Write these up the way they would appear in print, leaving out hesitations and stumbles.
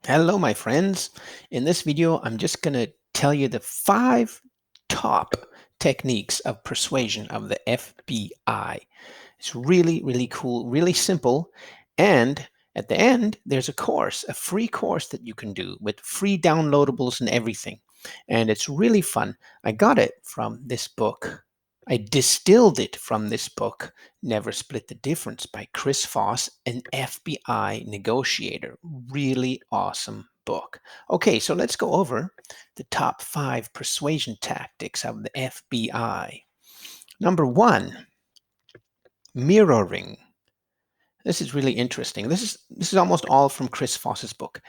Hello, my friends. In this video, I'm just going to tell you the 5 top techniques of persuasion of the FBI. It's really, really cool, really simple. And at the end, there's a course, a free course that you can do with free downloadables and everything. And it's really fun. I got it from this book. I distilled it from this book, Never Split the Difference by Voss, an FBI negotiator. Really awesome book. Okay, so let's go over the top 5 persuasion tactics of the FBI. Number 1, mirroring. This is really interesting. This is almost all from Chris Voss's book.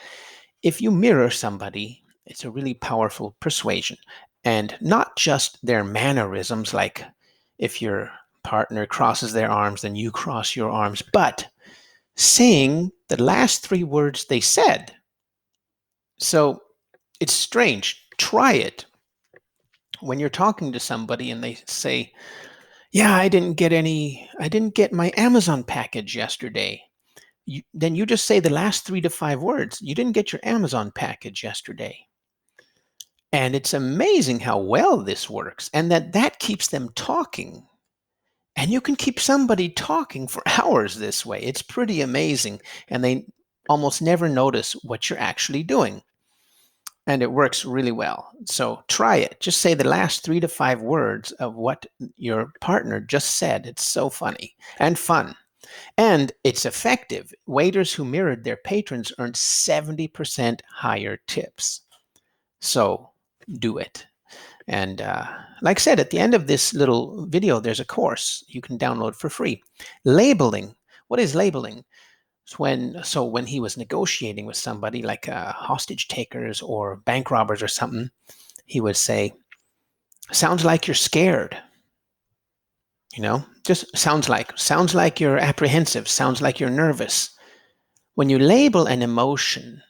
If you mirror somebody, it's a really powerful persuasion. And not just their mannerisms, like if your partner crosses their arms, then you cross your arms, but saying the last 3 words they said. So it's strange. Try it. When you're talking to somebody and they say, yeah, I didn't get my Amazon package yesterday. Then you just say the last 3 to 5 words. You didn't get your Amazon package yesterday. And it's amazing how well this works, and that keeps them talking. And you can keep somebody talking for hours this way. It's pretty amazing, and they almost never notice what you're actually doing. And it works really well. So try it. Just say the last 3 to 5 words of what your partner just said. It's so funny and fun. And it's effective. Waiters who mirrored their patrons earned 70% higher tips. So do it. And like I said, at the end of this little video, there's a course you can download for free. Labeling. What is labeling? So when he was negotiating with somebody like hostage takers or bank robbers or something, he would say, sounds like you're scared. Just sounds like you're apprehensive, sounds like you're nervous. When you label an emotion,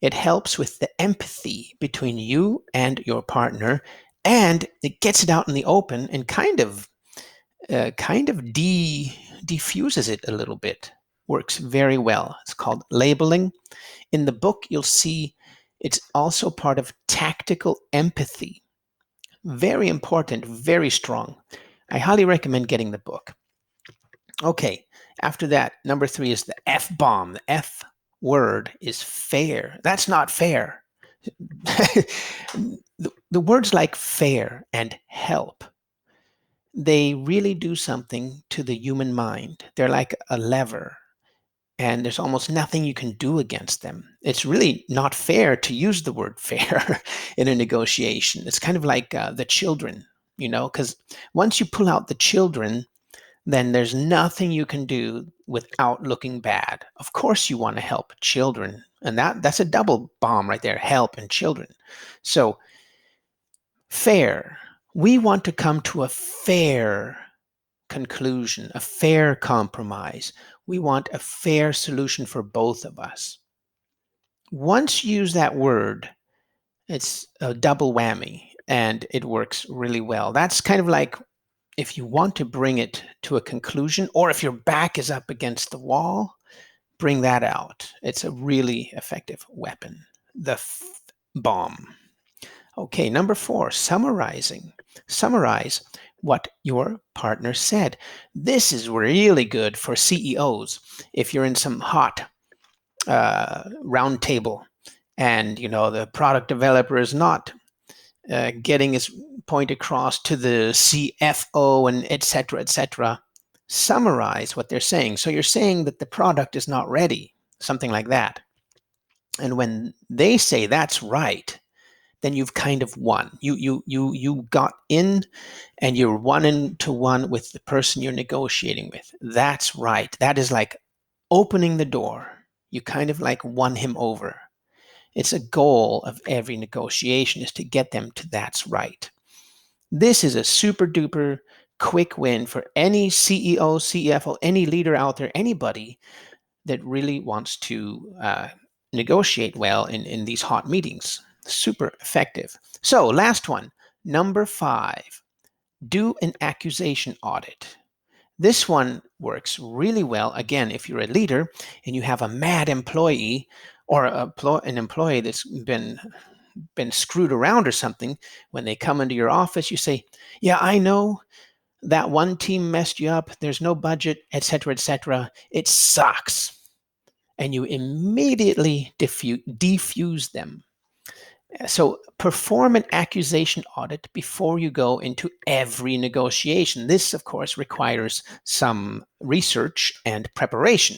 it helps with the empathy between you and your partner, and it gets it out in the open and kind of diffuses it a little bit. Works very well. It's called labeling. In the book, you'll see it's also part of tactical empathy. Very important, very strong. I highly recommend getting the book. Okay, after that, number 3 is the F-bomb. The F word is fair. That's not fair. the words like fair and help, they really do something to the human mind. They're like a lever, and there's almost nothing you can do against them. It's really not fair to use the word fair in a negotiation. It's kind of like the children, because once you pull out the children, then there's nothing you can do without looking bad. Of course you want to help children, and that's a double bomb right there, help and children. So fair. We want to come to a fair conclusion, a fair compromise. We want a fair solution for both of us. Once you use that word, it's a double whammy, and it works really well. That's kind of like if you want to bring it to a conclusion, or if your back is up against the wall, bring that out. It's a really effective weapon, the F-bomb. Okay, number 4, summarizing. Summarize what your partner said. This is really good for CEOs. If you're in some hot round table and the product developer is not getting his point across to the CFO and etc., summarize what they're saying. So you're saying that the product is not ready, something like that. And when they say that's right, then you've kind of won. You got in, and you're 1-to-1 with the person you're negotiating with. That's right. That is like opening the door. You kind of like won him over. It's a goal of every negotiation, is to get them to that's right. This is a super duper quick win for any CEO, CFO, any leader out there, anybody that really wants to negotiate well in these hot meetings. Super effective. So last one, number 5, do an accusation audit. This one works really well, again, if you're a leader and you have a mad employee Or an employee that's been screwed around or something, when they come into your office, you say, yeah, I know that one team messed you up. There's no budget, etc., etc. It sucks. And you immediately defuse them. So perform an accusation audit before you go into every negotiation. This, of course, requires some research and preparation.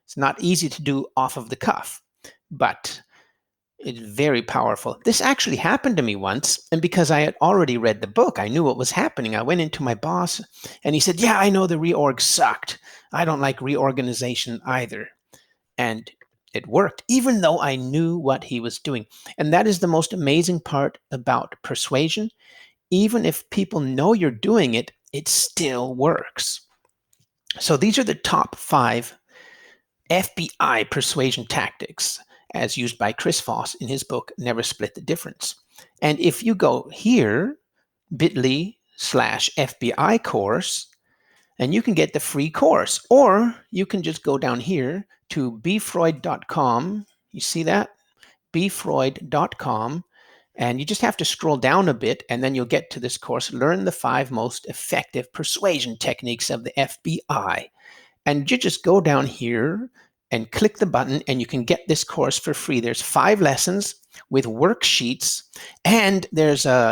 It's not easy to do off of the cuff, but it's very powerful. This actually happened to me once, and because I had already read the book, I knew what was happening. I went into my boss, and he said, yeah, I know the reorg sucked. I don't like reorganization either. And it worked, even though I knew what he was doing. And that is the most amazing part about persuasion. Even if people know you're doing it, it still works. So these are the top 5 FBI persuasion tactics as used by Chris Voss in his book, Never Split the Difference. And if you go here, bit.ly/FBI course, and you can get the free course, or you can just go down here to bfreud.com. You see that? bfreud.com. And you just have to scroll down a bit, and then you'll get to this course, Learn the 5 Most Effective Persuasion Techniques of the FBI. And you just go down here and click the button, and you can get this course for free. There's 5 lessons with worksheets, and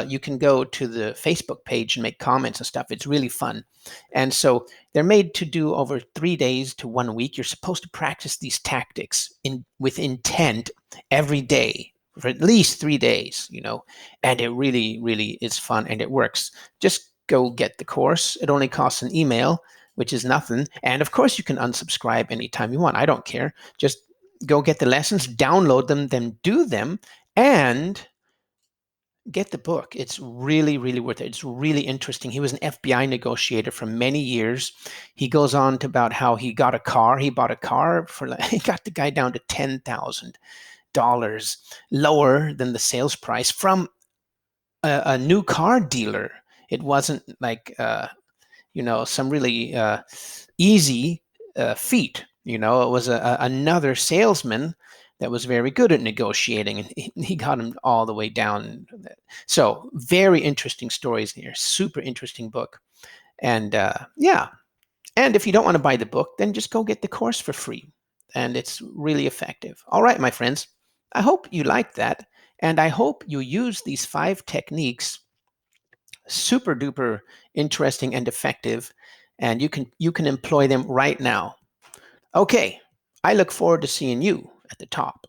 you can go to the Facebook page and make comments and stuff. It's really fun. And so they're made to do over 3 days to 1 week. You're supposed to practice these tactics with intent every day for at least 3 days, and it really, really is fun, and it works. Just go get the course. It only costs an email, which is nothing. And of course, you can unsubscribe anytime you want. I don't care. Just go get the lessons, download them, then do them, and get the book. It's really, really worth it. It's really interesting. He was an FBI negotiator for many years. He goes on to about how he got a car. He bought a car he got the guy down to $10,000 lower than the sales price from a new car dealer. It wasn't like some really easy feat. It was another salesman that was very good at negotiating, and he got him all the way down. So very interesting stories here. Super interesting book. And yeah, and if you don't want to buy the book, then just go get the course for free. And it's really effective. All right, my friends, I hope you liked that. And I hope you use these 5 techniques. Super duper interesting and effective, and you can employ them right now. Okay, I look forward to seeing you at the top.